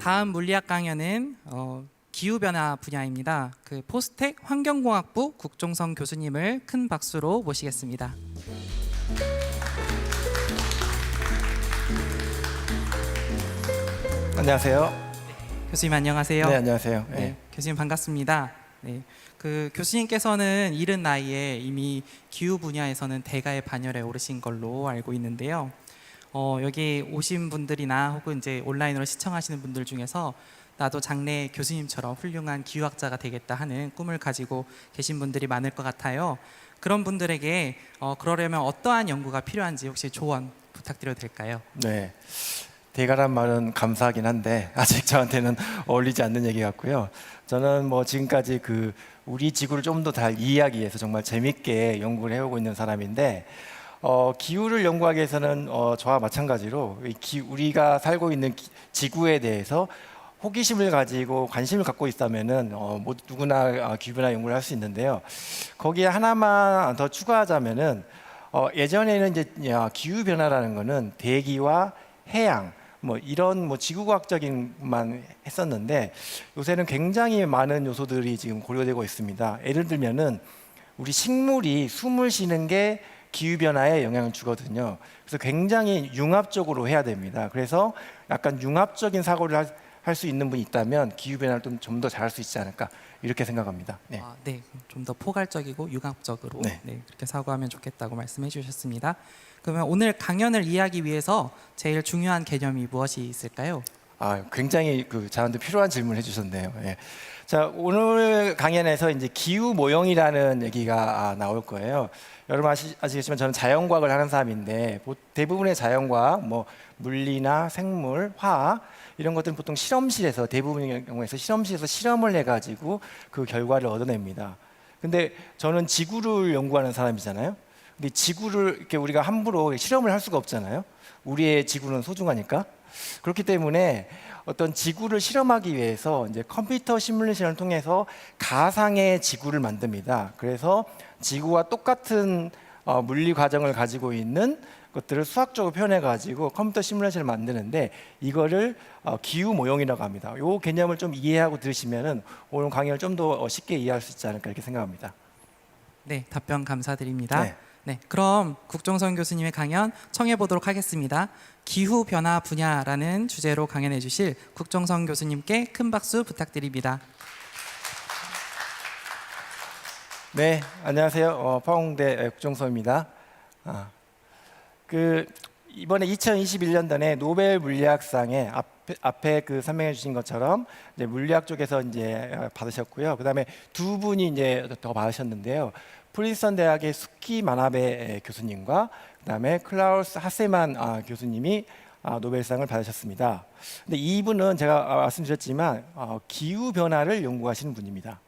다음 물리학 강연은 기후변화 분야입니다. 그 포스텍 환경공학부 국종성 교수님을 큰 박수로 모시겠습니다. 안녕하세요. 교수님 안녕하세요. 네, 안녕하세요. 네, 교수님 반갑습니다. 네, 그 교수님께서는 이른 나이에 이미 기후 분야에서는 대가의 반열에 오르신 걸로 알고 있는데요. 여기 오신 분들이나 혹은 이제 온라인으로 시청하시는 분들 중에서 나도 장래 교수님처럼 훌륭한 기후학자가 되겠다 하는 꿈을 가지고 계신 분들이 많을 것 같아요. 그런 분들에게 그러려면 어떠한 연구가 필요한지 혹시 조언 부탁드려도 될까요? 네. 대가란 말은 감사하긴 한데 아직 저한테는 어울리지 않는 얘기 같고요. 저는 뭐 지금까지 우리 지구를 좀 더 잘 이해하기 위해서 정말 재밌게 연구를 해오고 있는 사람인데 기후를 연구하기 위해서는 저와 마찬가지로 우리가 살고 있는 지구에 대해서 호기심을 가지고 관심을 갖고 있다면은 누구나 기후변화 연구를 할 수 있는데요. 거기에 하나만 더 추가하자면은 예전에는 이제 기후변화라는 거는 대기와 해양 이런 지구과학적인만 했었는데 요새는 굉장히 많은 요소들이 지금 고려되고 있습니다. 예를 들면은 우리 식물이 숨을 쉬는 게 기후변화에 영향을 주거든요. 그래서 굉장히 융합적으로 해야 됩니다. 그래서 약간 융합적인 사고를 할 수 있는 분이 있다면 기후변화를 좀 더 잘할 수 있지 않을까 이렇게 생각합니다. 네, 네, 좀 더 포괄적이고 융합적으로 그렇게 사고하면 좋겠다고 말씀해 주셨습니다. 그러면 오늘 강연을 이해하기 위해서 제일 중요한 개념이 무엇이 있을까요? 굉장히 저한테 필요한 질문을 해주셨네요. 예. 자, 오늘 강연에서 이제 기후 모형이라는 얘기가 나올 거예요. 여러분 아시겠지만 저는 자연과학을 하는 사람인데 대부분의 자연과학, 물리나 생물, 화학 이런 것들은 보통 실험실에서 대부분의 경우에서 실험실에서 실험을 해가지고 그 결과를 얻어냅니다. 근데 저는 지구를 연구하는 사람이잖아요. 근데 지구를 이렇게 우리가 함부로 실험을 할 수가 없잖아요. 우리의 지구는 소중하니까. 그렇기 때문에 어떤 지구를 실험하기 위해서 이제 컴퓨터 시뮬레이션을 통해서 가상의 지구를 만듭니다. 그래서 지구와 똑같은 물리 과정을 가지고 있는 것들을 수학적으로 표현해 가지고 컴퓨터 시뮬레이션을 만드는데 이거를 기후 모형이라고 합니다. 이 개념을 좀 이해하고 들으시면은 오늘 강의를 좀 더 쉽게 이해할 수 있지 않을까 이렇게 생각합니다. 네, 답변 감사드립니다. 네. 네, 그럼 국종성 교수님의 강연 청해 보도록 하겠습니다. 기후 변화 분야라는 주제로 강연해 주실 국종성 교수님께 큰 박수 부탁드립니다. 네, 안녕하세요. 파홍대 국종성입니다. 이번에 2021년도에 노벨 물리학상에 앞에 설명해 주신 것처럼 이제 물리학 쪽에서 이제 받으셨고요. 그다음에 두 분이 이제 더 받으셨는데요. 프린스턴 대학의 수키 마나베 교수님과 그다음에 클라우스 하세만 교수님이 노벨상을 받으셨습니다. 근데 이분은 제가 말씀드렸지만 기후 변화를 연구하시는 분입니다.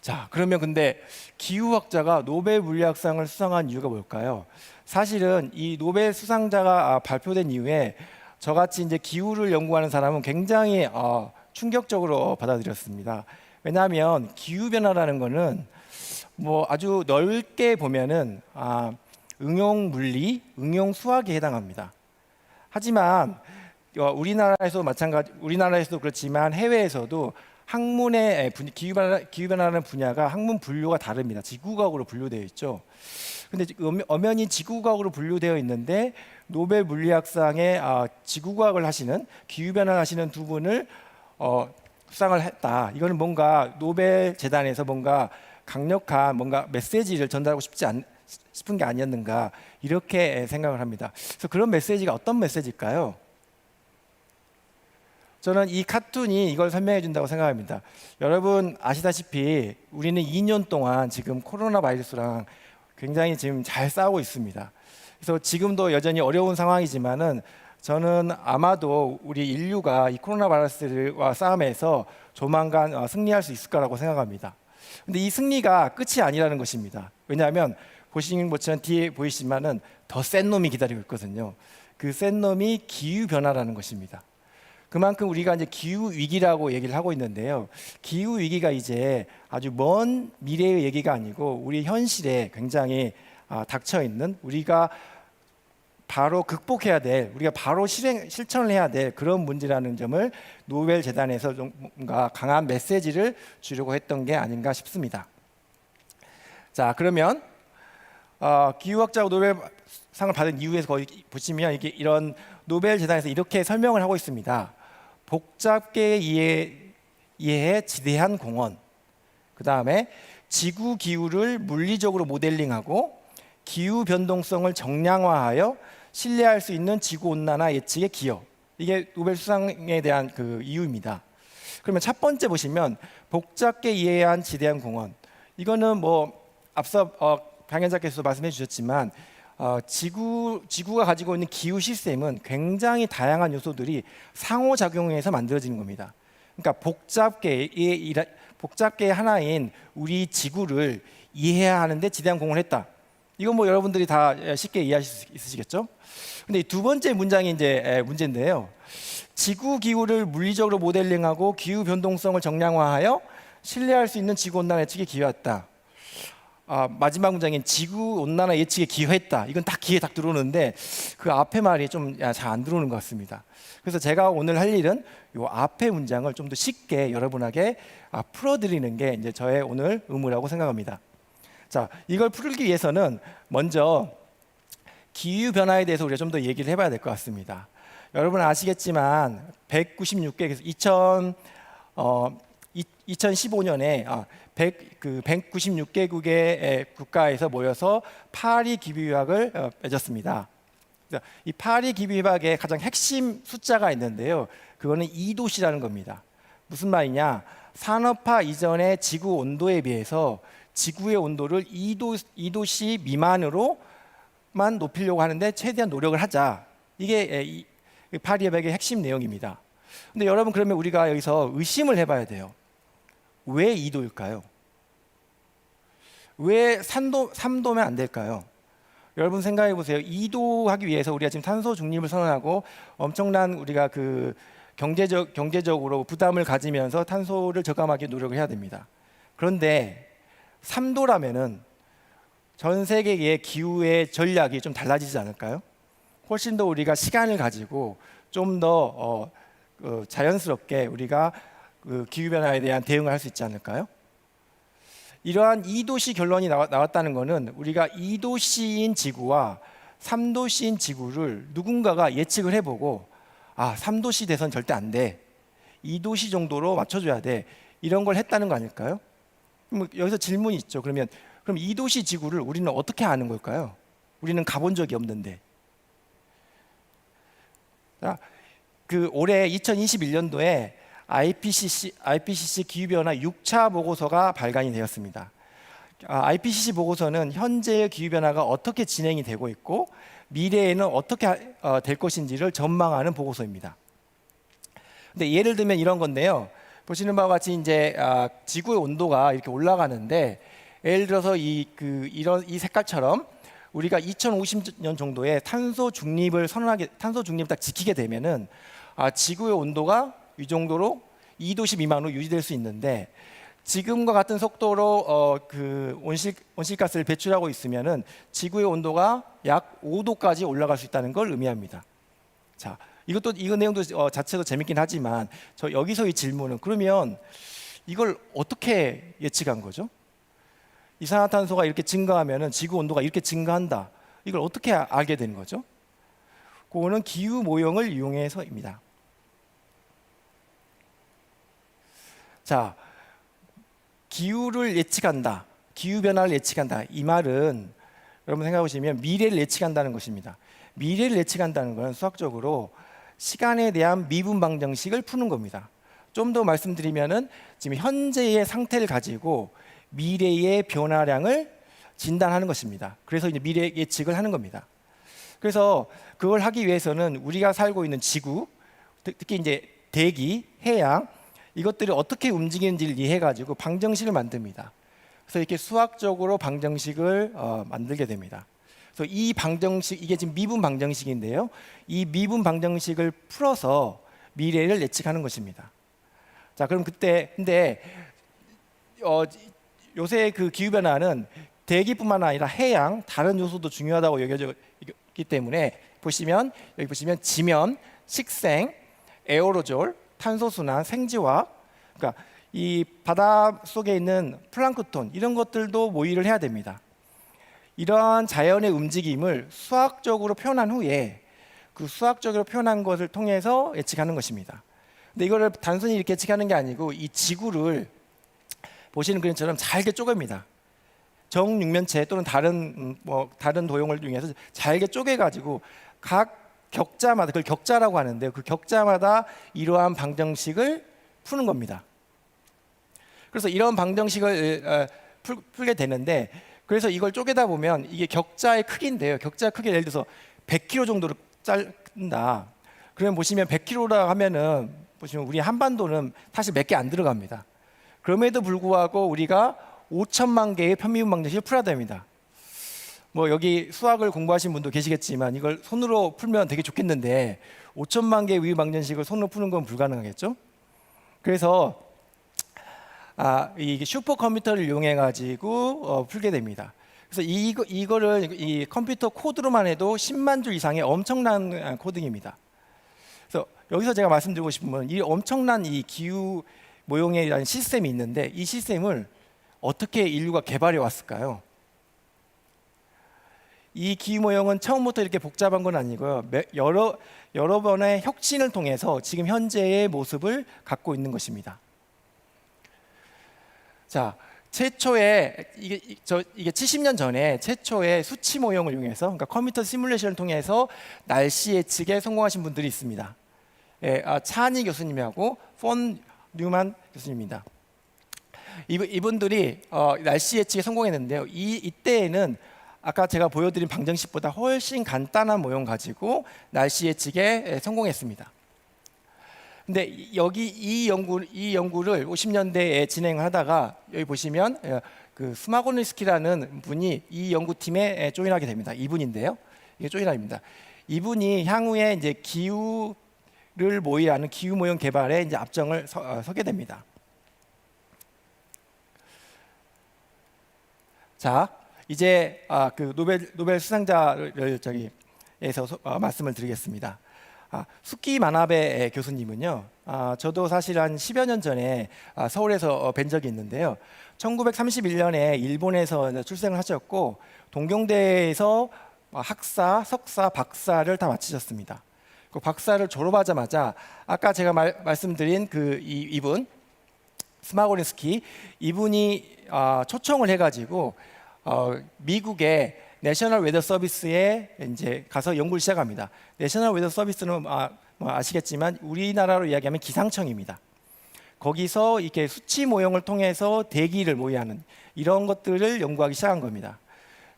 자, 그러면 근데 기후학자가 노벨 물리학상을 수상한 이유가 뭘까요? 사실은 이 노벨 수상자가 발표된 이후에 저같이 이제 기후를 연구하는 사람은 굉장히 충격적으로 받아들였습니다. 왜냐하면 기후 변화라는 거는 아주 넓게 보면은 응용 물리, 응용 수학에 해당합니다. 하지만 우리나라에서도 그렇지만 해외에서도 학문의 기후변화라는 분야가 학문 분류가 다릅니다. 지구과학으로 분류되어 있죠. 근데 엄연히 지구과학으로 분류되어 있는데 노벨 물리학상에 지구과학을 하시는 기후변화를 하시는 두 분을 수상을 했다. 이거는 뭔가 노벨 재단에서 뭔가 강력한 메시지를 전달하고 싶은 게 아니었는가 이렇게 생각을 합니다. 그래서 그런 메시지가 어떤 메시지일까요? 저는 이 카툰이 이걸 설명해 준다고 생각합니다. 여러분 아시다시피 우리는 2년 동안 지금 코로나 바이러스랑 굉장히 지금 잘 싸우고 있습니다. 그래서 지금도 여전히 어려운 상황이지만은 저는 아마도 우리 인류가 이 코로나 바이러스와 싸움에서 조만간 승리할 수 있을 거라고 생각합니다. 근데 이 승리가 끝이 아니라는 것입니다. 왜냐하면 보시는 것처럼 뒤에 보이시지만은 더 센 놈이 기다리고 있거든요. 그 센 놈이 기후 변화라는 것입니다. 그만큼 우리가 이제 기후 위기라고 얘기를 하고 있는데요. 기후 위기가 이제 아주 먼 미래의 얘기가 아니고 우리 현실에 굉장히 닥쳐 있는 우리가 바로 극복해야 될, 우리가 바로 실천을 해야 될 그런 문제라는 점을 노벨 재단에서 좀 뭔가 강한 메시지를 주려고 했던 게 아닌가 싶습니다. 자, 그러면 기후학자가 노벨상을 받은 이유에서 거기 보시면 이게 이런 노벨 재단에서 이렇게 설명을 하고 있습니다. 복잡게 이해해 지대한 공헌. 그 다음에 지구 기후를 물리적으로 모델링하고 기후 변동성을 정량화하여 신뢰할 수 있는 지구 온난화 예측에 기여. 이게 노벨 수상에 대한 그 이유입니다. 그러면 첫 번째 보시면 복잡게 이해해야 한 지대한 공헌. 이거는 뭐 앞서 강연자께서 말씀해 주셨지만 지구가 가지고 있는 기후 시스템은 굉장히 다양한 요소들이 상호작용해서 만들어지는 겁니다. 그러니까 복잡게 하나인 우리 지구를 이해해야 하는데 지대한 공헌을 했다. 이건 뭐 여러분들이 다 쉽게 이해하실 수 있으시겠죠? 근데 이 두 번째 문장이 이제 문제인데요. 지구 기후를 물리적으로 모델링하고 기후 변동성을 정량화하여 신뢰할 수 있는 지구 온난화 예측에 기여했다. 마지막 문장인 지구 온난화 예측에 기여했다. 이건 딱 귀에 딱 들어오는데 그 앞에 말이 좀 잘 안 들어오는 것 같습니다. 그래서 제가 오늘 할 일은 이 앞에 문장을 좀 더 쉽게 여러분에게 풀어드리는 게 이제 저의 오늘 의무라고 생각합니다. 자, 이걸 풀기 위해서는 먼저 기후 변화에 대해서 우리가 좀 더 얘기를 해봐야 될 것 같습니다. 여러분 아시겠지만 196개 2015년에 196개국의 국가에서 모여서 파리 기후협약을 맺었습니다. 이 파리 기후협약의 가장 핵심 숫자가 있는데요. 그거는 2도씨라는 겁니다. 무슨 말이냐? 산업화 이전의 지구 온도에 비해서 지구의 온도를 2도씨 미만으로만 높이려고 하는데 최대한 노력을 하자. 이게 이 파리 협약의 핵심 내용입니다. 근데 여러분 그러면 우리가 여기서 의심을 해봐야 돼요. 왜 2도일까요? 왜 3도면 안 될까요? 여러분 생각해 보세요. 2도 하기 위해서 우리가 지금 탄소 중립을 선언하고 엄청난 우리가 그 경제적으로 부담을 가지면서 탄소를 저감하기 노력을 해야 됩니다. 그런데 3도라면은 전 세계의 기후의 전략이 좀 달라지지 않을까요? 훨씬 더 우리가 시간을 가지고 좀 더 자연스럽게 우리가 그 기후 변화에 대한 대응을 할 수 있지 않을까요? 이러한 2도씨 결론이 나왔다는 것은 우리가 2도씨인 지구와 3도씨인 지구를 누군가가 예측을 해보고 3도씨 돼선 절대 안 돼. 2도씨 정도로 맞춰줘야 돼. 이런 걸 했다는 거 아닐까요? 여기서 질문이 있죠. 그럼 2도씨 지구를 우리는 어떻게 아는 걸까요? 우리는 가본 적이 없는데. 자, 그 올해 2021년도에 IPCC 기후변화 6차 보고서가 발간이 되었습니다. IPCC 보고서는 현재의 기후변화가 어떻게 진행이 되고 있고 미래에는 어떻게 될 것인지를 전망하는 보고서입니다. 근데 예를 들면 이런 건데요. 보시는 바와 같이 이제 지구의 온도가 이렇게 올라가는데 예를 들어서 이 색깔처럼 우리가 2050년 정도에 탄소 중립을 딱 지키게 되면은 지구의 온도가 이 정도로 2도씨 미만으로 유지될 수 있는데 지금과 같은 속도로 그 온실가스를 배출하고 있으면은 지구의 온도가 약 5도까지 올라갈 수 있다는 걸 의미합니다. 자, 이거 내용도 자체도 재밌긴 하지만 여기서 이 질문은 그러면 이걸 어떻게 예측한 거죠? 이산화탄소가 이렇게 증가하면은 지구 온도가 이렇게 증가한다. 이걸 어떻게 알게 되는 거죠? 그거는 기후 모형을 이용해서입니다. 자, 기후를 예측한다. 기후 변화를 예측한다. 이 말은 여러분 생각해 보시면 미래를 예측한다는 것입니다. 미래를 예측한다는 것은 수학적으로 시간에 대한 미분 방정식을 푸는 겁니다. 좀 더 말씀드리면은 지금 현재의 상태를 가지고 미래의 변화량을 진단하는 것입니다. 그래서 이제 미래 예측을 하는 겁니다. 그래서 그걸 하기 위해서는 우리가 살고 있는 지구, 특히 이제 대기, 해양 이것들이 어떻게 움직이는지를 이해해 가지고 방정식을 만듭니다. 그래서 이렇게 수학적으로 방정식을 만들게 됩니다. 그래서 이 방정식 이게 지금 미분 방정식인데요. 이 미분 방정식을 풀어서 미래를 예측하는 것입니다. 자, 그럼 근데 요새 그 기후 변화는 대기뿐만 아니라 해양 다른 요소도 중요하다고 여겨져 있기 때문에 보시면 여기 보시면 지면, 식생, 에어로졸, 탄소순환, 생지화, 그러니까 이 바다 속에 있는 플랑크톤 이런 것들도 모의를 해야 됩니다. 이러한 자연의 움직임을 수학적으로 표현한 후에 그 수학적으로 표현한 것을 통해서 예측하는 것입니다. 근데 이거를 단순히 이렇게 예측하는 게 아니고 이 지구를 보시는 그림처럼 잘게 쪼갭니다. 정육면체 또는 다른 도형을 이용해서 잘게 쪼개 가지고 각 격자마다, 그걸 격자라고 하는데요. 그 격자마다 이러한 방정식을 푸는 겁니다. 그래서 이런 방정식을 풀게 되는데, 그래서 이걸 쪼개다 보면 이게 격자의 크기인데요. 격자 크기 예를 들어서 100km 정도로 짧다. 그러면 보시면 100km라 하면은 보시면 우리 한반도는 사실 몇 개 안 들어갑니다. 그럼에도 불구하고 우리가 5천만 개의 편미분 방정식을 풀어야 됩니다. 뭐 여기 수학을 공부하신 분도 계시겠지만 이걸 손으로 풀면 되게 좋겠는데 5천만 개의 위분 방정식을 손으로 푸는 건 불가능하겠죠? 그래서 이게 슈퍼컴퓨터를 이용해 가지고 풀게 됩니다. 그래서 이거를 이 컴퓨터 코드로만 해도 10만 줄 이상의 엄청난 코딩입니다. 그래서 여기서 제가 말씀드리고 싶은 건 이 엄청난 이 기후 모형이라는 시스템이 있는데 이 시스템을 어떻게 인류가 개발해 왔을까요? 이 기후 모형은 처음부터 이렇게 복잡한 건 아니고요. 여러 번의 혁신을 통해서 지금 현재의 모습을 갖고 있는 것입니다. 자, 최초에 이게 70년 전에 최초의 수치 모형을 이용해서, 그러니까 컴퓨터 시뮬레이션을 통해서 날씨 예측에 성공하신 분들이 있습니다. 차니 교수님하고 폰 뉴만 교수님입니다. 이분들이 날씨 예측에 성공했는데요. 이때에는 아까 제가 보여드린 방정식보다 훨씬 간단한 모형 가지고 날씨 예측에 성공했습니다. 근데 여기 이 연구를 50년대에 진행하다가 여기 보시면 그 스마고니스키라는 분이 이 연구팀에 조인하게 됩니다. 이분인데요. 이게 조인합니다. 이분이 향후에 이제 기후를 모의하는 기후 모형 개발에 이제 앞장을 서게 됩니다. 자, 이제 그 노벨 수상자를 저기에서 말씀을 드리겠습니다. 수키 마나베 교수님은요, 저도 사실 한 10여 년 전에 서울에서 뵌 적이 있는데요. 1931년에 일본에서 출생을 하셨고 동경대에서 학사, 석사, 박사를 다 마치셨습니다. 그 박사를 졸업하자마자 아까 제가 말씀드린 이분 스마고린스키 이분이 초청을 해가지고 미국의 내셔널 웨더 서비스에 이제 가서 연구를 시작합니다. 내셔널 웨더 서비스는 아시겠지만 우리나라로 이야기하면 기상청입니다. 거기서 이렇게 수치 모형을 통해서 대기를 모의하는 이런 것들을 연구하기 시작한 겁니다.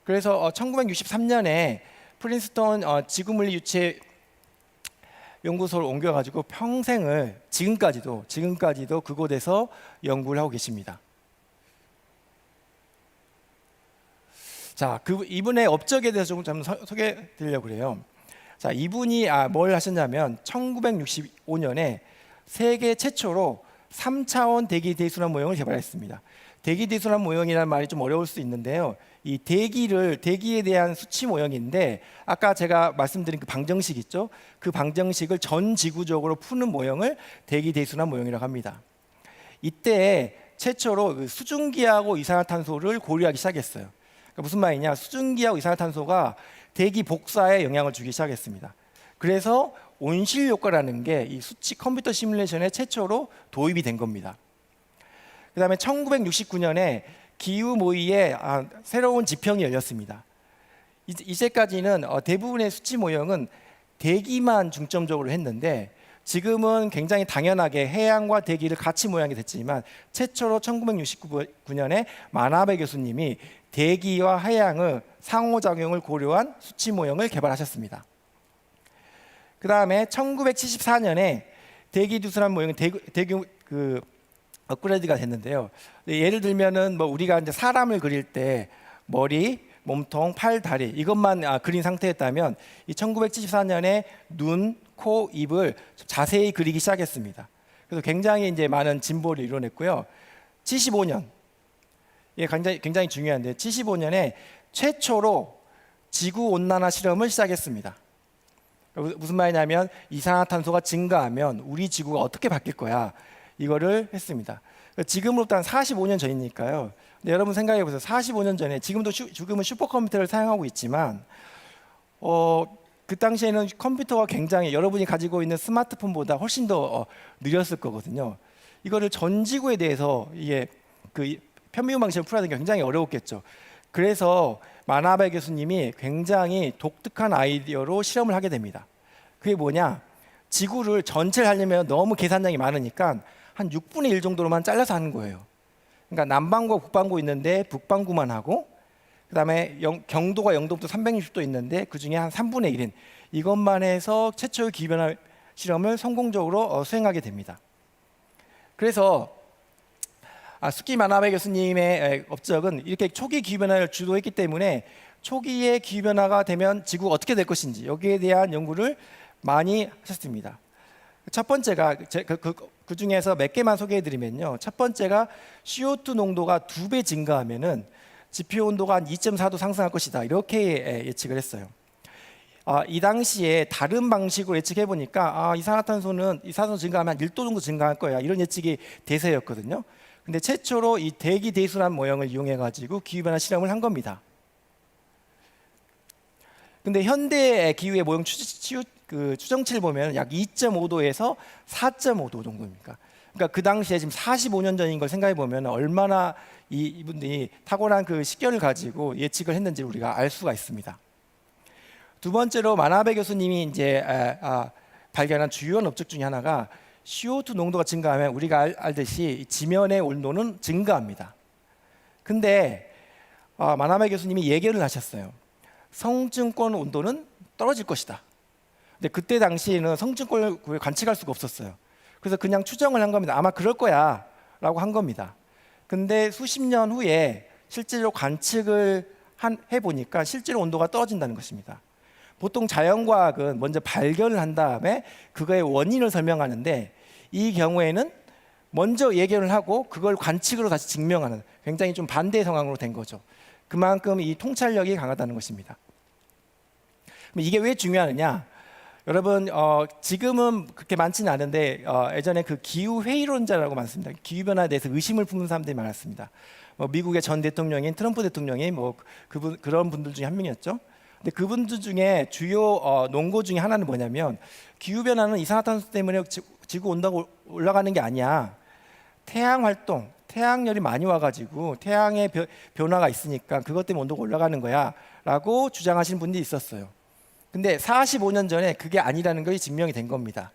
그래서 1963년에 프린스턴 지구물리 유체 연구소를 옮겨가지고 평생을 지금까지도 그곳에서 연구를 하고 계십니다. 자, 이분의 업적에 대해서 좀 소개해드리려고 그래요. 자, 이분이 뭘 하셨냐면 1965년에 세계 최초로 3차원 대기 대순환 모형을 개발했습니다. 대기 대순환 모형이라는 말이 좀 어려울 수 있는데요. 이 대기에 대한 수치 모형인데 아까 제가 말씀드린 그 방정식 있죠? 그 방정식을 전 지구적으로 푸는 모형을 대기 대순환 모형이라고 합니다. 이때 최초로 그 수증기하고 이산화탄소를 고려하기 시작했어요. 그러니까 무슨 말이냐? 수증기하고 이산화탄소가 대기 복사에 영향을 주기 시작했습니다. 그래서 온실 효과라는 게 이 수치 컴퓨터 시뮬레이션에 최초로 도입이 된 겁니다. 그다음에 1969년에 기후 모의에 새로운 지평이 열렸습니다. 이제까지는 대부분의 수치 모형은 대기만 중점적으로 했는데 지금은 굉장히 당연하게 해양과 대기를 같이 모양이 됐지만 최초로 1969년에 마나베 교수님이 대기와 해양의 상호작용을 고려한 수치 모형을 개발하셨습니다. 그 다음에 1974년에 대기 대순환 모형은 업그레이드가 됐는데요. 예를 들면은 우리가 이제 사람을 그릴 때 머리, 몸통, 팔, 다리 이것만 그린 상태였다면 이 1974년에 눈, 코, 입을 자세히 그리기 시작했습니다. 그래서 굉장히 이제 많은 진보를 이뤄냈고요. 75년, 굉장히 중요한데 75년에 최초로 지구 온난화 실험을 시작했습니다. 무슨 말이냐면 이산화탄소가 증가하면 우리 지구가 어떻게 바뀔 거야, 이거를 했습니다. 지금으로부터 한 45년 전이니까요. 근데 여러분 생각해 보세요. 45년 전에, 지금은 슈퍼컴퓨터를 사용하고 있지만 그 당시에는 컴퓨터가 굉장히 여러분이 가지고 있는 스마트폰보다 훨씬 더 느렸을 거거든요. 이거를 전 지구에 대해서 이게 그 편미분 방식을 풀어야 되는 게 굉장히 어려웠겠죠. 그래서 마나베 교수님이 굉장히 독특한 아이디어로 실험을 하게 됩니다. 그게 뭐냐? 지구를 전체를 하려면 너무 계산량이 많으니까 한 6분의 1 정도로만 잘라서 하는 거예요. 그러니까 남반구, 북반구 있는데 북반구만 하고, 그다음에 경도가 0도부터 360도 있는데 그 중에 한 3분의 1인 이것만 해서 최초의 기후변화 실험을 성공적으로 수행하게 됩니다. 그래서 스키 마나베 교수님의 업적은 이렇게 초기 기후변화를 주도했기 때문에 초기에 기후변화가 되면 지구가 어떻게 될 것인지 여기에 대한 연구를 많이 하셨습니다. 첫 번째가 그 중에서 몇 개만 소개해드리면요. 첫 번째가 CO2 농도가 2배 증가하면은 지표 온도가 한 2.4도 상승할 것이다, 이렇게 예측을 했어요. 이 당시에 다른 방식으로 예측해 보니까 이산화탄소 증가하면 한 1도 정도 증가할 거야, 이런 예측이 대세였거든요. 근데 최초로 이 대기 대수란 모형을 이용해 가지고 기후변화 실험을 한 겁니다. 근데 현대 기후의 모형 추정치를 보면 약 2.5도에서 4.5도 정도입니까? 그러니까 그 당시에 지금 45년 전인 걸 생각해 보면 얼마나 이분들이 탁월한 그 식견을 가지고 예측을 했는지 우리가 알 수가 있습니다. 두 번째로 마나베 교수님이 이제 발견한 주요한 업적 중에 하나가 CO2 농도가 증가하면 우리가 알듯이 지면의 온도는 증가합니다. 근데 마나베 교수님이 예견을 하셨어요. 성층권 온도는 떨어질 것이다. 근데 그때 당시에는 성층권을 관측할 수가 없었어요. 그래서 그냥 추정을 한 겁니다. 아마 그럴 거야 라고 한 겁니다. 근데 수십 년 후에 실제로 관측을 해보니까 실제로 온도가 떨어진다는 것입니다. 보통 자연과학은 먼저 발견을 한 다음에 그거의 원인을 설명하는데, 이 경우에는 먼저 예견을 하고 그걸 관측으로 다시 증명하는 굉장히 좀 반대의 상황으로 된 거죠. 그만큼 이 통찰력이 강하다는 것입니다. 그럼 이게 왜 중요하느냐? 여러분 지금은 그렇게 많지는 않은데 예전에 그 기후 회의론자라고 많습니다. 기후 변화에 대해서 의심을 품는 사람들이 많았습니다. 미국의 전 대통령인 트럼프 대통령이 그런 분들 중에 한 명이었죠. 근데 그분들 중에 주요 논거 중에 하나는 뭐냐면, 기후 변화는 이산화탄소 때문에 지구 온도가 올라가는 게 아니야. 태양 활동, 태양열이 많이 와가지고 태양의 변화가 있으니까 그것 때문에 온도가 올라가는 거야라고 주장하시는 분들이 있었어요. 근데 45년 전에 그게 아니라는 것이 증명이 된 겁니다.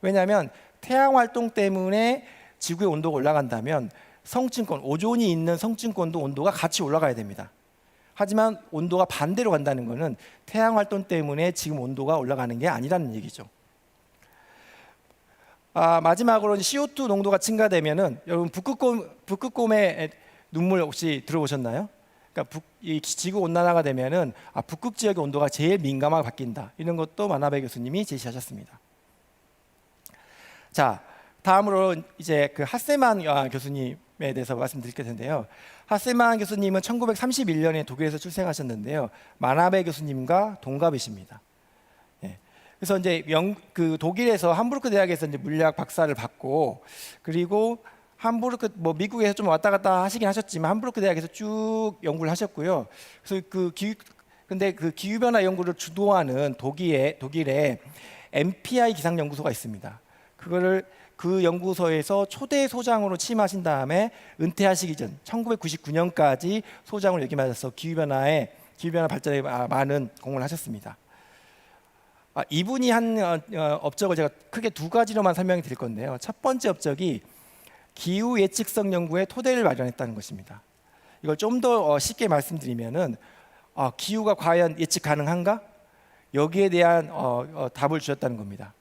왜냐하면 태양 활동 때문에 지구의 온도가 올라간다면 성층권, 오존이 있는 성층권도 온도가 같이 올라가야 됩니다. 하지만 온도가 반대로 간다는 것은 태양 활동 때문에 지금 온도가 올라가는 게 아니라는 얘기죠. 마지막으로 CO2 농도가 증가되면은 여러분 북극곰의 눈물 혹시 들어보셨나요? 그러니까 이 지구 온난화가 되면은 북극 지역의 온도가 제일 민감하게 바뀐다, 이런 것도 마나베 교수님이 제시하셨습니다. 자, 다음으로 이제 그 하세만 교수님에 대해서 말씀드릴 텐데요. 하세만 교수님은 1931년에 독일에서 출생하셨는데요. 마나베 교수님과 동갑이십니다. 그래서 이제 그 독일에서 함부르크 대학에서 이제 물리학 박사를 받고, 그리고 함부르크 미국에서 좀 왔다 갔다 하시긴 하셨지만 함부르크 대학에서 쭉 연구를 하셨고요. 그래서 근데 그 기후 변화 연구를 주도하는 독일에 MPI 기상 연구소가 있습니다. 그 연구소에서 초대 소장으로 취임하신 다음에 은퇴하시기 전 1999년까지 소장을 역임하셔서 기후 변화 발전에 많은 공헌을 하셨습니다. 이분이 한 업적을 제가 크게 두 가지로만 설명해 드릴 건데요. 첫 번째 업적이 기후 예측성 연구의 토대를 마련했다는 것입니다. 이걸 좀 더 쉽게 말씀드리면은 기후가 과연 예측 가능한가? 여기에 대한 답을 주셨다는 겁니다.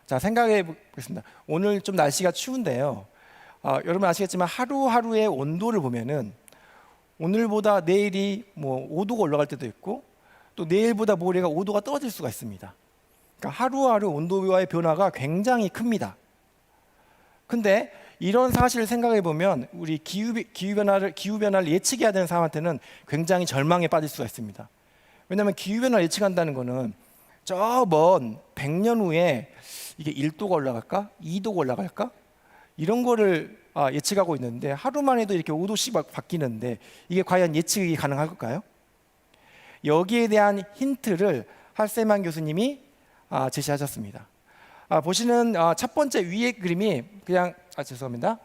자, 생각해 보겠습니다. 오늘 좀 날씨가 추운데요. 여러분 아시겠지만 하루하루의 온도를 보면은 오늘보다 내일이 5도가 올라갈 때도 있고, 또 내일보다 모레가 5도가 떨어질 수가 있습니다. 그러니까 하루하루 온도와의 변화가 굉장히 큽니다. 근데 이런 사실을 생각해 보면 우리 기후 변화를 예측해야 되는 사람한테는 굉장히 절망에 빠질 수가 있습니다. 왜냐하면 기후 변화를 예측한다는 것은 저 먼 100년 후에 이게 1도가 올라갈까? 2도가 올라갈까? 이런 거를 예측하고 있는데 하루만 해도 이렇게 5도씩 막 바뀌는데 이게 과연 예측이 가능할 걸까요? 여기에 대한 힌트를 할세만 교수님이 제시하셨습니다. 보시는 첫 번째 위에 그림이 그냥 죄송합니다.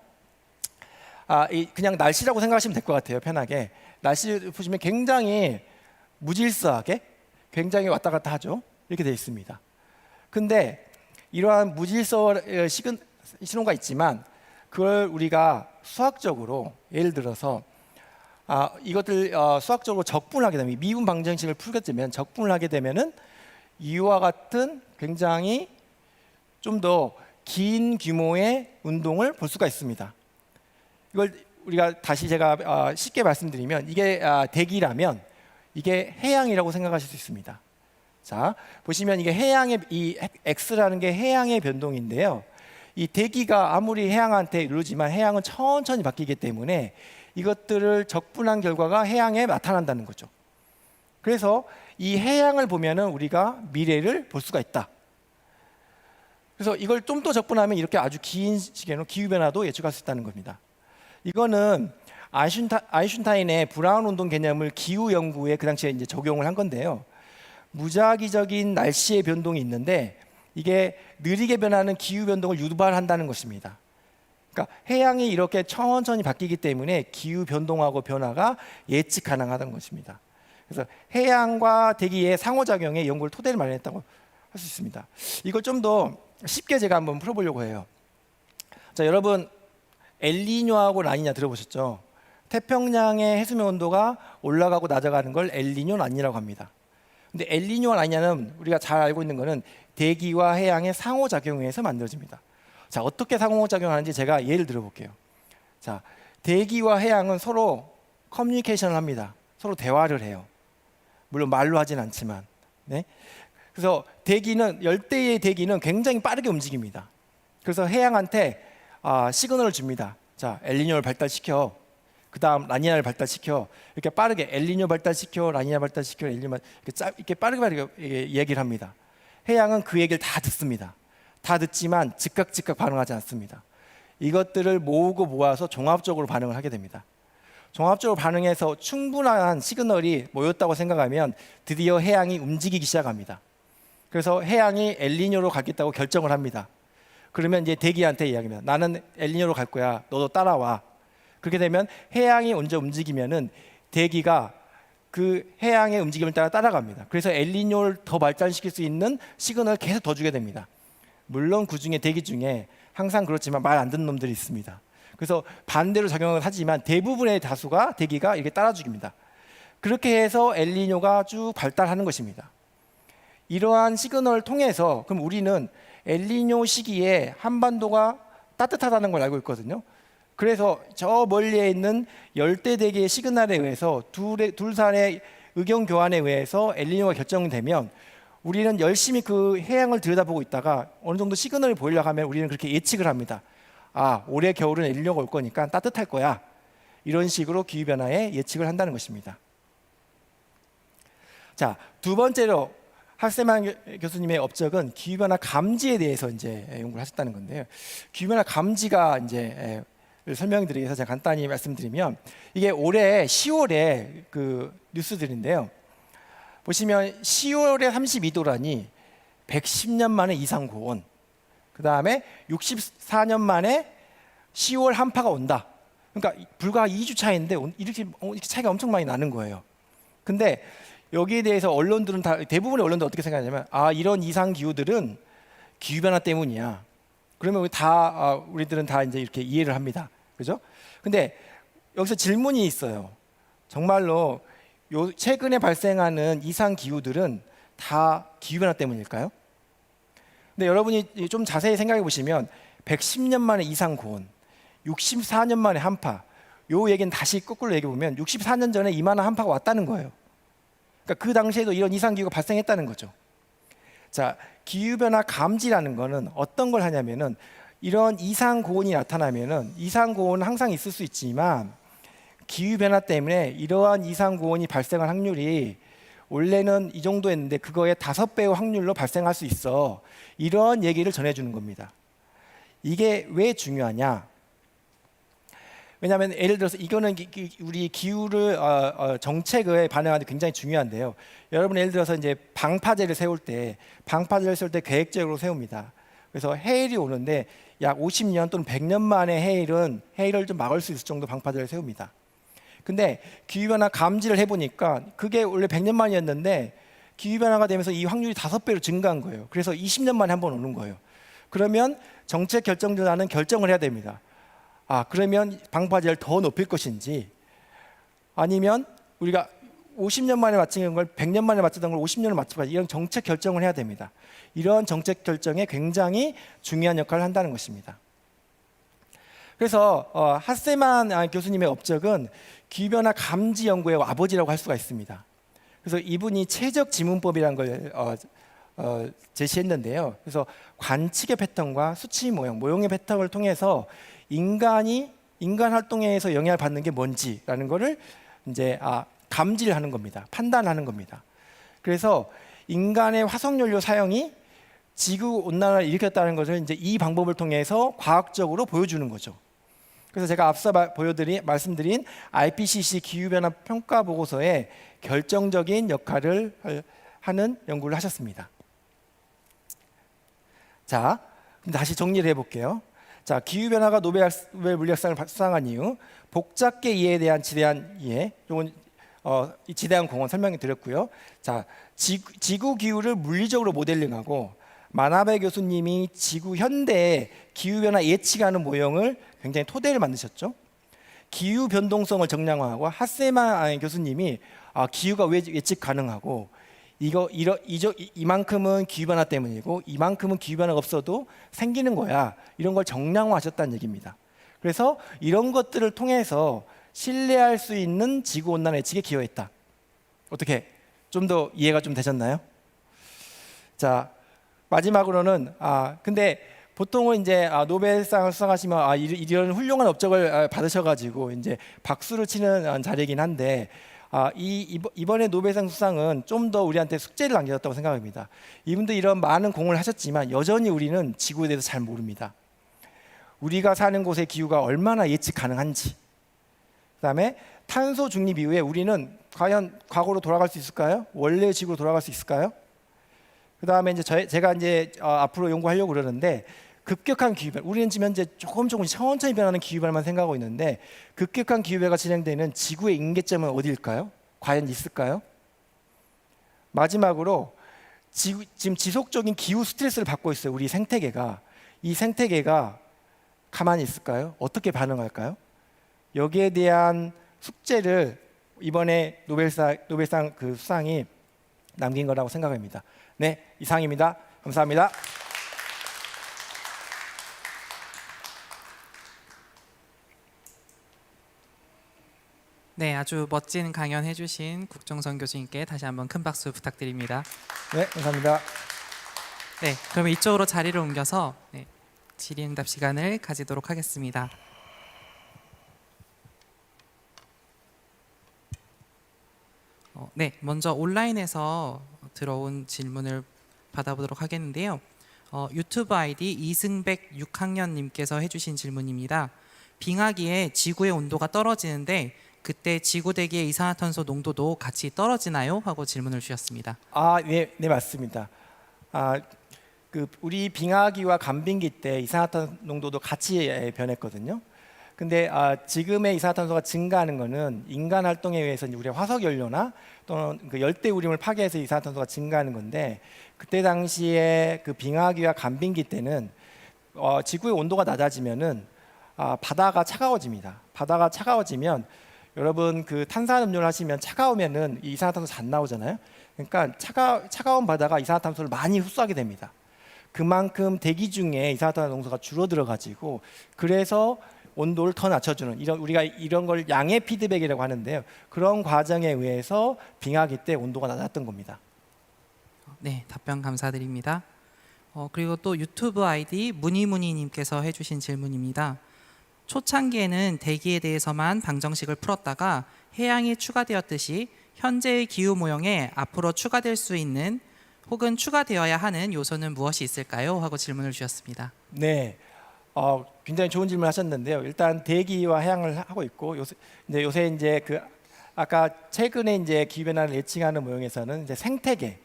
그냥 날씨라고 생각하시면 될 것 같아요. 편하게 날씨 보시면 굉장히 무질서하게 굉장히 왔다 갔다 하죠. 이렇게 되어 있습니다. 근데 이러한 무질서 신호가 있지만 그걸 우리가 수학적으로 예를 들어서 이것들 수학적으로 적분하게 되면 미분 방정식을 풀게 되면 적분을 하게 되면은 이와 같은 굉장히 좀 더 긴 규모의 운동을 볼 수가 있습니다. 이걸 우리가 다시 제가 쉽게 말씀드리면 이게 대기라면 이게 해양이라고 생각하실 수 있습니다. 자, 보시면 이게 해양의 이 x라는 게 해양의 변동인데요. 이 대기가 아무리 해양한테 이르지만 해양은 천천히 바뀌기 때문에 이것들을 적분한 결과가 해양에 나타난다는 거죠. 그래서 이 해양을 보면은 우리가 미래를 볼 수가 있다. 그래서 이걸 좀 더 적분하면 이렇게 아주 긴 시간으로 기후 변화도 예측할 수 있다는 겁니다. 이거는 아인슈타인의 브라운 운동 개념을 기후 연구에 그 당시에 이제 적용을 한 건데요. 무작위적인 날씨의 변동이 있는데 이게 느리게 변하는 기후 변동을 유발한다는 것입니다. 그러니까 해양이 이렇게 천천히 바뀌기 때문에 기후 변동하고 변화가 예측 가능하다는 것입니다. 그래서 해양과 대기의 상호작용에 연구를 토대를 마련했다고 할 수 있습니다. 이걸 좀 더 쉽게 제가 한번 풀어보려고 해요. 자, 여러분 엘니뇨하고 라니냐 들어보셨죠? 태평양의 해수면 온도가 올라가고 낮아가는 걸 엘니뇨 라니냐라고 합니다. 근데 엘니뇨와 라니냐는 우리가 잘 알고 있는 거는 대기와 해양의 상호작용에 의해서 만들어집니다. 자, 어떻게 상호작용하는지 제가 예를 들어볼게요. 자, 대기와 해양은 서로 커뮤니케이션을 합니다. 서로 대화를 해요. 물론 말로 하진 않지만. 네? 그래서 대기는 열대의 대기는 굉장히 빠르게 움직입니다. 그래서 해양한테 시그널을 줍니다. 자, 엘니뇨를 발달시켜. 그 다음 라니냐를 발달시켜. 이렇게 빠르게 엘니뇨 발달시켜, 라니냐 발달시켜, 엘니뇨 이렇게 빠르게 얘기를 합니다. 해양은 그 얘기를 다 듣습니다. 다 듣지만 즉각 반응하지 않습니다. 이것들을 모으고 모아서 종합적으로 반응을 하게 됩니다. 종합적으로 반응해서 충분한 시그널이 모였다고 생각하면 드디어 해양이 움직이기 시작합니다. 그래서 해양이 엘니뇨로 가겠다고 결정을 합니다. 그러면 이제 대기한테 이야기합니다. 나는 엘니뇨로 갈 거야. 너도 따라와. 그렇게 되면 해양이 먼저 움직이면은 대기가 그 해양의 움직임을 따라갑니다. 그래서 엘니뇨를 더 발전시킬 수 있는 시그널을 계속 더 주게 됩니다. 물론 그 중에 대기 중에 항상 그렇지만 말 안 듣는 놈들이 있습니다. 그래서 반대로 작용을 하지만 대부분의 다수가 대기가 이렇게 따라주깁니다. 그렇게 해서 엘니뇨가 쭉 발달하는 것입니다. 이러한 시그널을 통해서 그럼 우리는 엘니뇨 시기에 한반도가 따뜻하다는 걸 알고 있거든요. 그래서 저 멀리에 있는 열대 대기의 시그널에 의해서 둘 사이의 의견 교환에 의해서 엘니뇨가 결정되면 우리는 열심히 그 해양을 들여다보고 있다가 어느 정도 시그널이 보이려고 하면 우리는 그렇게 예측을 합니다. 올해 겨울은 엘니뇨가 올 거니까 따뜻할 거야. 이런 식으로 기후 변화에 예측을 한다는 것입니다. 자, 두 번째로 할세만 교수님의 업적은 기후 변화 감지에 대해서 이제 연구를 하셨다는 건데요. 기후 변화 감지가 이제 설명드리기 위해서 제가 간단히 말씀드리면 이게 올해 10월에 그 뉴스들인데요. 보시면 10월에 32도라니 110년 만에 이상 고온. 그 다음에 64년 만에 10월 한파가 온다. 그러니까 불과 2주 차이인데 이렇게 차이가 엄청 많이 나는 거예요. 근데 여기에 대해서 언론들은 대부분의 언론들 어떻게 생각하냐면 이런 이상 기후들은 기후 변화 때문이야. 그러면 우리들은 다 이제 이렇게 이해를 합니다. 그죠? 근데 여기서 질문이 있어요. 정말로 최근에 발생하는 이상 기후들은 다 기후 변화 때문일까요? 근데 여러분이 좀 자세히 생각해 보시면 110년 만에 이상 고온, 64년 만에 한파. 요 얘기는 다시 거꾸로 얘기해 보면 64년 전에 이만한 한파가 왔다는 거예요. 그러니까 그 당시에도 이런 이상 기후가 발생했다는 거죠. 자, 기후 변화 감지라는 거는 어떤 걸 하냐면은 이런 이상 고온이 나타나면은 이상 고온은 항상 있을 수 있지만 기후 변화 때문에 이러한 이상 고온이 발생할 확률이 원래는 이 정도였는데 그거의 5배의 확률로 발생할 수 있어. 이런 얘기를 전해주는 겁니다. 이게 왜 중요하냐? 왜냐하면 예를 들어서 이거는 우리 기후를 정책에 반영하는 데 굉장히 중요한데요. 여러분 예를 들어서 이제 방파제를 세울 때 계획적으로 세웁니다. 그래서 해일이 오는데 약 50년 또는 100년 만에 해일을 좀 막을 수 있을 정도 방파제를 세웁니다. 근데 기후변화 감지를 해보니까 그게 원래 100년 만이었는데 기후변화가 되면서 이 확률이 5배로 증가한 거예요. 그래서 20년 만에 한 번 오는 거예요. 그러면 정책 결정자는 결정을 해야 됩니다. 그러면 방파제를 더 높일 것인지, 아니면 우리가 50년 만에 맞춘 걸 100년 만에 맞추던 걸 50년을 맞춰봐, 이런 정책 결정을 해야 됩니다. 이런 정책 결정에 굉장히 중요한 역할을 한다는 것입니다. 그래서 하세만 교수님의 업적은 기후변화 감지 연구의 아버지라고 할 수가 있습니다. 그래서 이분이 최적 지문법이라는 걸 제시했는데요. 그래서 관측의 패턴과 수치 모형의 패턴을 통해서 인간 활동에서 영향을 받는 게 뭔지라는 거를 이제 감지를 하는 겁니다. 판단하는 겁니다. 그래서 인간의 화석연료 사용이 지구 온난화를 일으켰다는 것을 이제 이 방법을 통해서 과학적으로 보여주는 거죠. 그래서 제가 앞서 말씀드린 IPCC 기후변화 평가 보고서에 결정적인 역할을 하는 연구를 하셨습니다. 자, 다시 정리를 해볼게요. 자, 기후변화가 노벨 물리학상을 수상한 이유, 복잡계 이해에 대한 지대한 이해, 이건 이 지대한 공헌 설명해 드렸고요. 자, 지구 기후를 물리적으로 모델링하고 마나베 교수님이 지구 현대의 기후변화 예측하는 모형을 굉장히 토대를 만드셨죠. 기후 변동성을 정량화하고 하세만 교수님이 기후가 왜 예측 가능하고 이만큼은 기후변화 때문이고 이만큼은 기후변화가 없어도 생기는 거야, 이런 걸 정량화하셨다는 얘기입니다. 그래서 이런 것들을 통해서 신뢰할 수 있는 지구온난화 예측에 기여했다. 어떻게 좀 더 이해가 좀 되셨나요? 자, 마지막으로는 근데 보통은 이제 노벨상을 수상하시면 이런 훌륭한 업적을 받으셔가지고 이제 박수를 치는 자리이긴 한데 이번에 노벨상 수상은 좀 더 우리한테 숙제를 남겨줬다고 생각합니다. 이분도 이런 많은 공을 하셨지만 여전히 우리는 지구에 대해서 잘 모릅니다. 우리가 사는 곳의 기후가 얼마나 예측 가능한지, 그다음에 탄소 중립 이후에 우리는 과연 과거로 돌아갈 수 있을까요? 원래의 지구로 돌아갈 수 있을까요? 그다음에 이제 제가 이제 앞으로 연구하려고 그러는데, 급격한 기후변화, 우리는 지금 현재 조금씩 천천히 변하는 기후변화만 생각하고 있는데 급격한 기후변화가 진행되는 지구의 임계점은 어디일까요? 과연 있을까요? 마지막으로 지금 지속적인 기후 스트레스를 받고 있어요. 우리 생태계가. 이 생태계가 가만히 있을까요? 어떻게 반응할까요? 여기에 대한 숙제를 이번에 노벨상 그 수상이 남긴 거라고 생각합니다. 네, 이상입니다. 감사합니다. 네, 아주 멋진 강연 해주신 국정선 교수님께 다시 한번 큰 박수 부탁드립니다. 네, 감사합니다. 네, 그러면 이쪽으로 자리를 옮겨서 질의응답 시간을 가지도록 하겠습니다. 네, 먼저 온라인에서 들어온 질문을 받아보도록 하겠는데요. 유튜브 아이디 이승백 6학년님께서 해주신 질문입니다. 빙하기에 지구의 온도가 떨어지는데 그때 지구 대기의 이산화탄소 농도도 같이 떨어지나요? 하고 질문을 주셨습니다. 네, 맞습니다. 우리 빙하기와 간빙기 때 이산화탄소 농도도 같이 변했거든요. 근데 지금의 이산화탄소가 증가하는 것은 인간 활동에 의해서 우리의 화석 연료나 또는 그 열대 우림을 파괴해서 이산화탄소가 증가하는 건데, 그때 당시에 그 빙하기와 간빙기 때는 지구의 온도가 낮아지면은 바다가 차가워집니다. 바다가 차가워지면 여러분 그 탄산음료를 하시면 차가우면은 이 이산화탄소 잘 안 나오잖아요. 그러니까 차가운 바다가 이산화탄소를 많이 흡수하게 됩니다. 그만큼 대기 중에 이산화탄소 농도가 줄어들어 가지고, 그래서 온도를 더 낮춰주는 우리가 이런 걸 양의 피드백이라고 하는데요. 그런 과정에 의해서 빙하기 때 온도가 낮았던 겁니다. 네, 답변 감사드립니다. 그리고 또 유튜브 아이디 무니무니님께서 해주신 질문입니다. 초창기에는 대기에 대해서만 방정식을 풀었다가 해양이 추가되었듯이 현재의 기후 모형에 앞으로 추가될 수 있는 혹은 추가되어야 하는 요소는 무엇이 있을까요? 하고 질문을 주셨습니다. 네, 굉장히 좋은 질문 하셨는데요. 일단 대기와 해양을 하고 있고 요새 이제 그 아까 최근에 이제 기후 변화를 예측하는 모형에서는 이제 생태계,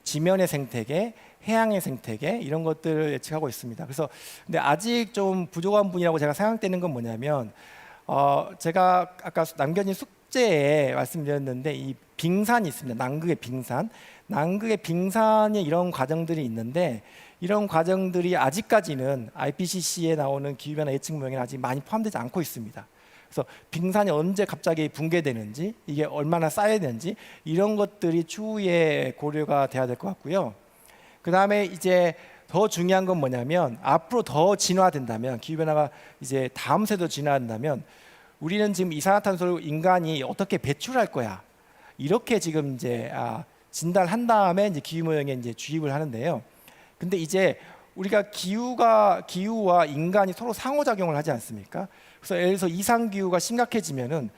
지면의 생태계, 해양의 생태계 이런 것들을 예측하고 있습니다. 그래서 근데 아직 좀 부족한 분이라고 제가 생각되는 건 뭐냐면 제가 아까 남겨진 숙제에 말씀드렸는데 이 빙산이 있습니다. 남극의 빙산에 이런 과정들이 있는데 이런 과정들이 아직까지는 IPCC에 나오는 기후변화 예측 모형에 아직 많이 포함되지 않고 있습니다. 그래서 빙산이 언제 갑자기 붕괴되는지 이게 얼마나 쌓여야 되는지 이런 것들이 추후에 고려가 돼야 될 것 같고요. 그 다음에 이제 더 중요한 건 뭐냐면 앞으로 더 진화된다면 기후변화가 이제 다음 세대로 진화한다면 우리는 지금 이산화탄소를 인간이 어떻게 배출할 거야 이렇게 지금 이제 진단한 다음에 이제 기후 모형에 이제 주입을 하는데요. 근데 이제 우리가 기후와 인간이 서로 상호작용을 하지 않습니까? 그래서 예를 들어서 이상 기후가 심각해지면은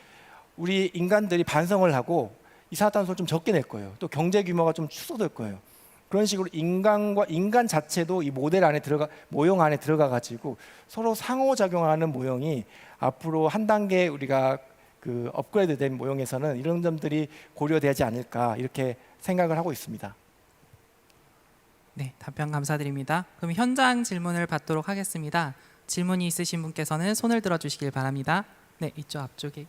우리 인간들이 반성을 하고 이산화탄소를 좀 적게 낼 거예요. 또 경제 규모가 좀 축소될 거예요. 그런 식으로 인간 자체도 이 모형 안에 들어가 가지고 서로 상호작용하는 모형이 앞으로 한 단계 우리가 그 업그레이드된 모형에서는 이런 점들이 고려되지 않을까 이렇게 생각을 하고 있습니다. 네, 답변 감사드립니다. 그럼 현장 질문을 받도록 하겠습니다. 질문이 있으신 분께서는 손을 들어주시길 바랍니다. 네, 이쪽 앞쪽에.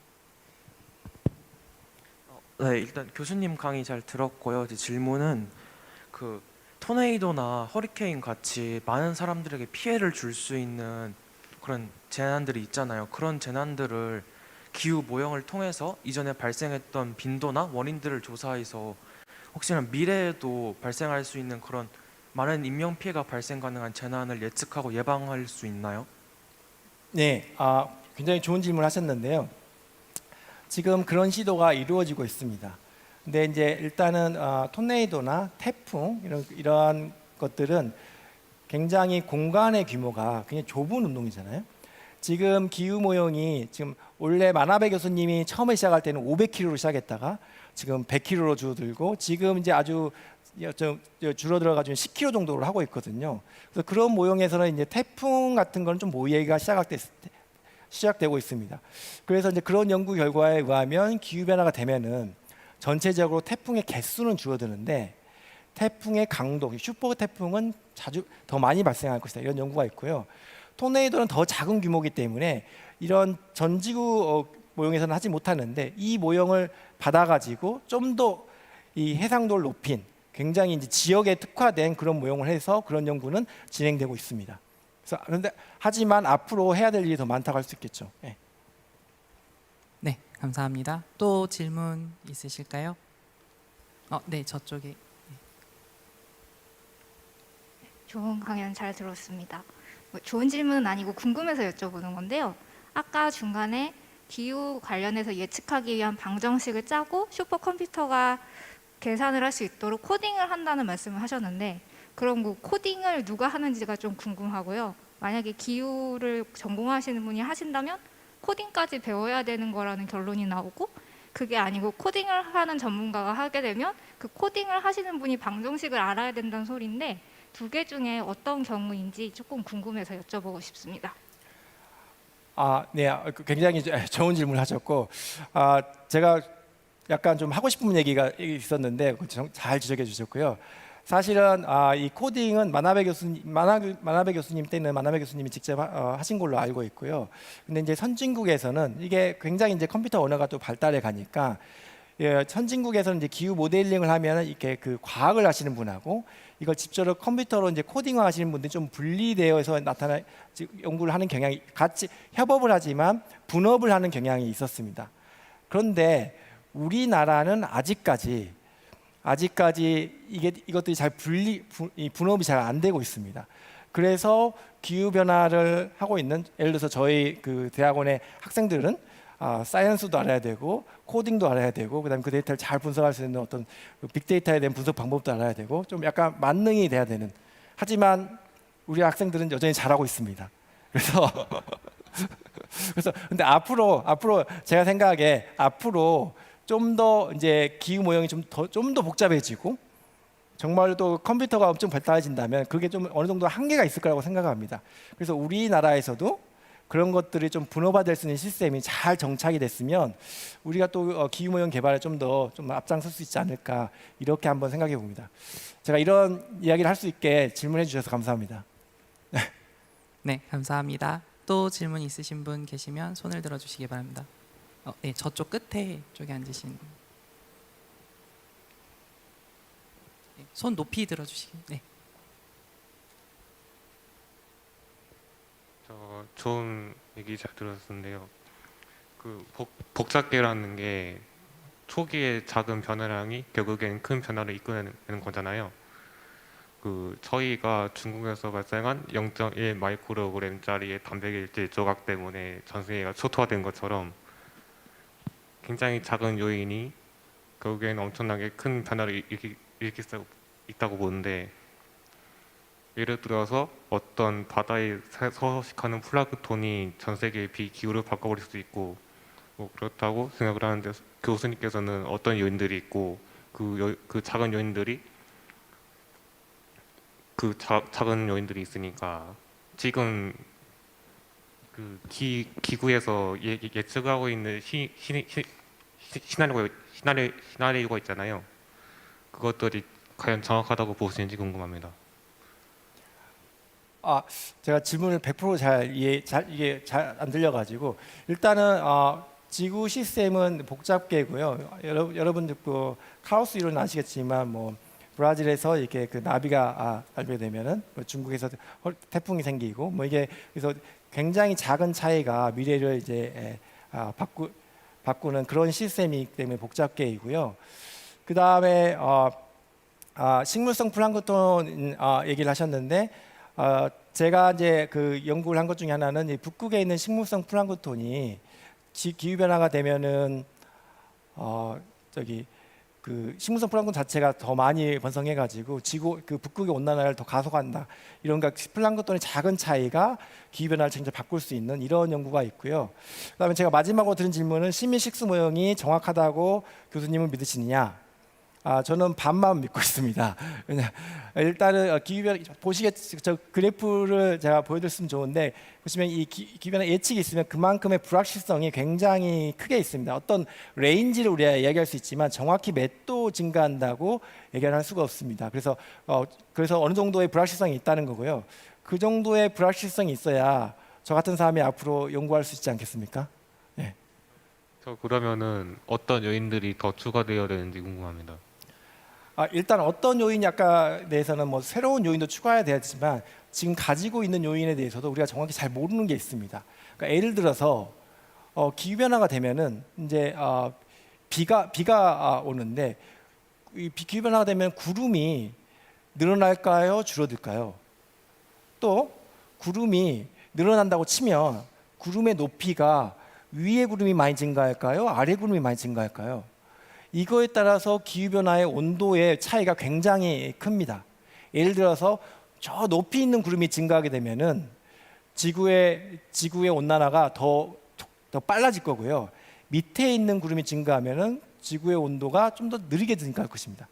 네, 일단 교수님 강의 잘 들었고요. 이제 질문은 그 토네이도나 허리케인 같이 많은 사람들에게 피해를 줄 수 있는 그런 재난들이 있잖아요. 그런 재난들을 기후 모형을 통해서 이전에 발생했던 빈도나 원인들을 조사해서 혹시나 미래에도 발생할 수 있는 그런 많은 인명 피해가 발생 가능한 재난을 예측하고 예방할 수 있나요? 네, 굉장히 좋은 질문 하셨는데요. 지금 그런 시도가 이루어지고 있습니다. 근데 이제 일단은 토네이도나 태풍 이러한 것들은 굉장히 공간의 규모가 굉장히 좁은 운동이잖아요. 지금 기후 모형이 지금 원래 만화배 교수님이 처음에 시작할 때는 500km로 시작했다가 지금 100km로 줄어들고 지금 이제 아주 좀 줄어들어가지고 10km 정도로 하고 있거든요. 그래서 그런 모형에서는 이제 태풍 같은 건 좀 모이기가 시작되고 있습니다. 그래서 이제 그런 연구 결과에 의하면 기후 변화가 되면은 전체적으로 태풍의 개수는 줄어드는데 태풍의 강도, 슈퍼 태풍은 자주 더 많이 발생할 것이다. 이런 연구가 있고요. 토네이도는 더 작은 규모이기 때문에 이런 전지구 모형에서는 하지 못하는데 이 모형을 받아가지고 좀 더 이 해상도를 높인 굉장히 이제 지역에 특화된 그런 모형을 해서 그런 연구는 진행되고 있습니다. 그래서 그런데 하지만 앞으로 해야 될 일이 더 많다고 할 수 있겠죠. 네. 네, 감사합니다. 또 질문 있으실까요? 네, 저쪽에. 좋은 강연 잘 들었습니다. 뭐 좋은 질문은 아니고 궁금해서 여쭤보는 건데요. 아까 중간에 기후 관련해서 예측하기 위한 방정식을 짜고 슈퍼컴퓨터가 계산을 할 수 있도록 코딩을 한다는 말씀을 하셨는데 그럼 그 코딩을 누가 하는지가 좀 궁금하고요. 만약에 기후를 전공하시는 분이 하신다면 코딩까지 배워야 되는 거라는 결론이 나오고 그게 아니고 코딩을 하는 전문가가 하게 되면 그 코딩을 하시는 분이 방정식을 알아야 된다는 소리인데 두 개 중에 어떤 경우인지 조금 궁금해서 여쭤보고 싶습니다. 네, 굉장히 좋은 질문을 하셨고 제가 약간 좀 하고 싶은 얘기가 있었는데 잘 지적해 주셨고요. 사실은 이 코딩은 만화배 교수님 때는 만화배 교수님이 직접 하신 걸로 알고 있고요. 근데 이제 선진국에서는 이게 굉장히 이제 컴퓨터 언어가 또 발달해 가니까 선진국에서는 이제 기후 모델링을 하면 이렇게 그 과학을 하시는 분하고 이걸 직접적으로 컴퓨터로 이제 코딩을 하시는 분들이 좀 분리되어서 연구를 하는 경향이 같이 협업을 하지만 분업을 하는 경향이 있었습니다. 그런데 우리나라는 아직까지 이것들이 잘 분업이 잘 안 되고 있습니다. 그래서 기후 변화를 하고 있는 예를 들어서 저희 그 대학원의 학생들은 사이언스도 알아야 되고 코딩도 알아야 되고 그다음에 그 데이터를 잘 분석할 수 있는 어떤 빅데이터에 대한 분석 방법도 알아야 되고 좀 약간 만능이 돼야 되는 하지만 우리 학생들은 여전히 잘하고 있습니다. 그래서 근데 앞으로 제가 생각에 앞으로 좀 더 이제 기후 모형이 좀 더 복잡해지고 정말로 또 컴퓨터가 엄청 발달해진다면 그게 좀 어느 정도 한계가 있을 거라고 생각합니다. 그래서 우리나라에서도 그런 것들이 좀 분업화될 수 있는 시스템이 잘 정착이 됐으면 우리가 또 기후 모형 개발에 좀 더 좀 앞장설 수 있지 않을까 이렇게 한번 생각해 봅니다. 제가 이런 이야기를 할 수 있게 질문해 주셔서 감사합니다. 네, 감사합니다. 또 질문 있으신 분 계시면 손을 들어주시기 바랍니다. 네, 저쪽 끝에 쪽에 앉으신 네, 손 높이 들어주시기. 네. 좋은 얘기 잘 들었는데요. 복잡계라는 게 초기에 작은 변화량이 결국엔 큰 변화를 이끌어내는 거잖아요. 저희가 중국에서 발생한 0.1 마이크로그램짜리의 단백질 조각 때문에 전 세계가 초토화된 것처럼 굉장히 작은 요인이 결국엔 엄청나게 큰 변화를 일으킬 수 있다고 보는데, 예를 들어서 어떤 바다에 서식하는 플랑크톤이 전 세계의 기후를 바꿔버릴 수도 있고, 그렇다고 생각을 하는데 교수님께서는 어떤 요인들이 있고 그 작은 요인들이 작은 요인들이 있으니까 지금 기구에서 예측하고 있는 시나리오가 있잖아요. 그것들이 과연 정확하다고 보시는지 궁금합니다. 제가 질문을 100% 이게 잘 안 들려가지고 일단은 지구 시스템은 복잡계고요. 여러분들 카오스 이론 아시겠지만 뭐 브라질에서 이렇게 나비가 날게 되면은 뭐 중국에서 태풍이 생기고 뭐 이게 그래서 굉장히 작은 차이가 미래를 이제 바꾸는 그런 시스템이기 때문에 복잡계이고요. 그 다음에 식물성 플랑크톤 얘기를 하셨는데 제가 이제 연구를 한 것 중에 하나는 북극에 있는 식물성 플랑크톤이 기후 변화가 되면은 식물성 플랑크톤 자체가 더 많이 번성해가지고 북극의 온난화를 더 가속한다. 이런 플랑크톤의 작은 차이가 기후 변화를 굉장히 바꿀 수 있는 이런 연구가 있고요. 그다음에 제가 마지막으로 드린 질문은 심의 식수 모형이 정확하다고 교수님은 믿으시느냐? 저는 반만 믿고 있습니다. 일단은 기후변화 저 그래프를 제가 보여드렸으면 좋은데 보시면 이 기후변화 예측이 있으면 그만큼의 불확실성이 굉장히 크게 있습니다. 어떤 레인지를 우리가 이야기할 수 있지만 정확히 몇 도 증가한다고 얘기할 수가 없습니다. 그래서 어느 정도의 불확실성이 있다는 거고요. 그 정도의 불확실성이 있어야 저 같은 사람이 앞으로 연구할 수 있지 않겠습니까? 네. 그러면은 어떤 요인들이 더 추가되어야 되는지 궁금합니다. 일단 어떤 요인이 아까 대해서는 뭐 새로운 요인도 추가해야 되지만 지금 가지고 있는 요인에 대해서도 우리가 정확히 잘 모르는 게 있습니다. 그러니까 예를 들어서 기후 변화가 되면은 이제 비가 오는데 이 기후 변화가 되면 구름이 늘어날까요, 줄어들까요? 또 구름이 늘어난다고 치면 구름의 높이가 위에 구름이 많이 증가할까요, 아래 구름이 많이 증가할까요? 이거에 따라서 기후변화의 온도의 차이가 굉장히 큽니다. 예를 들어서 저 높이 있는 구름이 증가하게 되면은 지구의 온난화가 더 빨라질 거고요. 밑에 있는 구름이 증가하면은 지구의 온도가 좀 더 느리게 증가할 것입니다.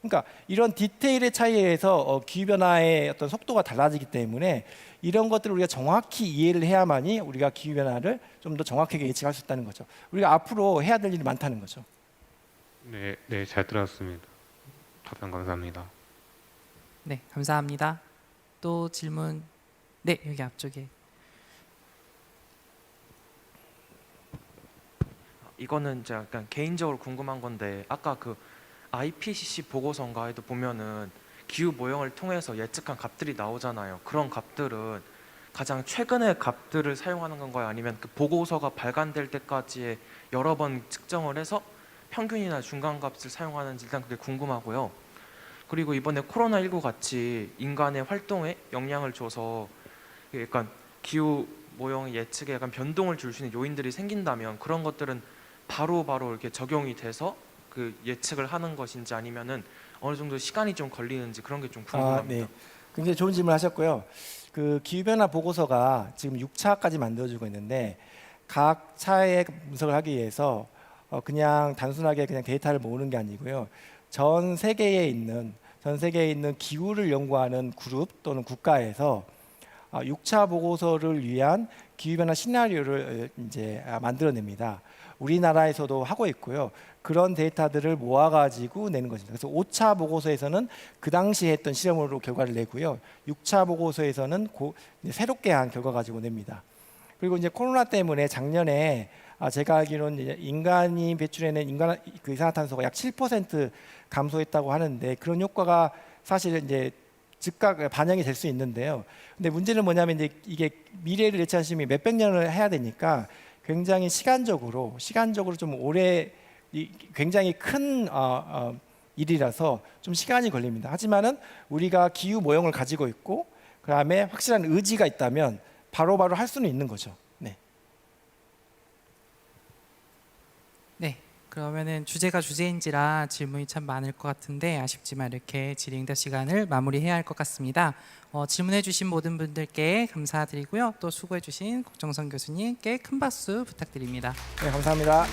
그러니까 이런 디테일의 차이에 의해서 기후변화의 어떤 속도가 달라지기 때문에 이런 것들을 우리가 정확히 이해를 해야만이 우리가 기후변화를 좀 더 정확하게 예측할 수 있다는 거죠. 우리가 앞으로 해야 될 일이 많다는 거죠. 네, 잘 들었습니다. 답변 감사합니다. 네, 감사합니다. 또 질문. 네, 여기 앞쪽에. 이거는 제가 약간 개인적으로 궁금한 건데, 아까 IPCC 보고서인가에도 보면은 기후 모형을 통해서 예측한 값들이 나오잖아요. 그런 값들은 가장 최근의 값들을 사용하는 건가요? 아니면 그 보고서가 발간될 때까지의 여러 번 측정을 해서 평균이나 중간값을 사용하는지 일단 그게 궁금하고요. 그리고 이번에 코로나19 같이 인간의 활동에 영향을 줘서 약간 기후 모형 예측에 약간 변동을 줄 수 있는 요인들이 생긴다면 그런 것들은 바로 이렇게 적용이 돼서 그 예측을 하는 것인지 아니면은 어느 정도 시간이 좀 걸리는지 그런 게 좀 궁금합니다. 네. 굉장히 좋은 질문 하셨고요. 기후변화 보고서가 지금 6차까지 만들어지고 있는데 각 차의 분석을 하기 위해서 그냥 단순하게 그냥 데이터를 모으는 게 아니고요. 전 세계에 있는 기후를 연구하는 그룹 또는 국가에서 6차 보고서를 위한 기후변화 시나리오를 이제 만들어냅니다. 우리나라에서도 하고 있고요. 그런 데이터들을 모아가지고 내는 것입니다. 그래서 5차 보고서에서는 그 당시에 했던 실험으로 결과를 내고요. 6차 보고서에서는 이제 새롭게 한 결과 가지고 냅니다. 그리고 이제 코로나 때문에 작년에 제가 알기로는 이제 인간이 배출해낸 그 이산화탄소가 약 7% 감소했다고 하는데 그런 효과가 사실 이제 즉각 반영이 될 수 있는데요. 근데 문제는 뭐냐면 이제 이게 미래를 예측하는 시험이 몇백 년을 해야 되니까 굉장히 시간적으로 좀 오래 굉장히 큰 일이라서 좀 시간이 걸립니다. 하지만은 우리가 기후 모형을 가지고 있고 그다음에 확실한 의지가 있다면 바로바로 할 수는 있는 거죠. 네. 네, 그러면은 주제가 주제인지라 질문이 참 많을 것 같은데 아쉽지만 이렇게 질의응답 시간을 마무리해야 할 것 같습니다. 질문해주신 모든 분들께 감사드리고요. 또 수고해주신 국정선 교수님께 큰 박수 부탁드립니다. 네, 감사합니다.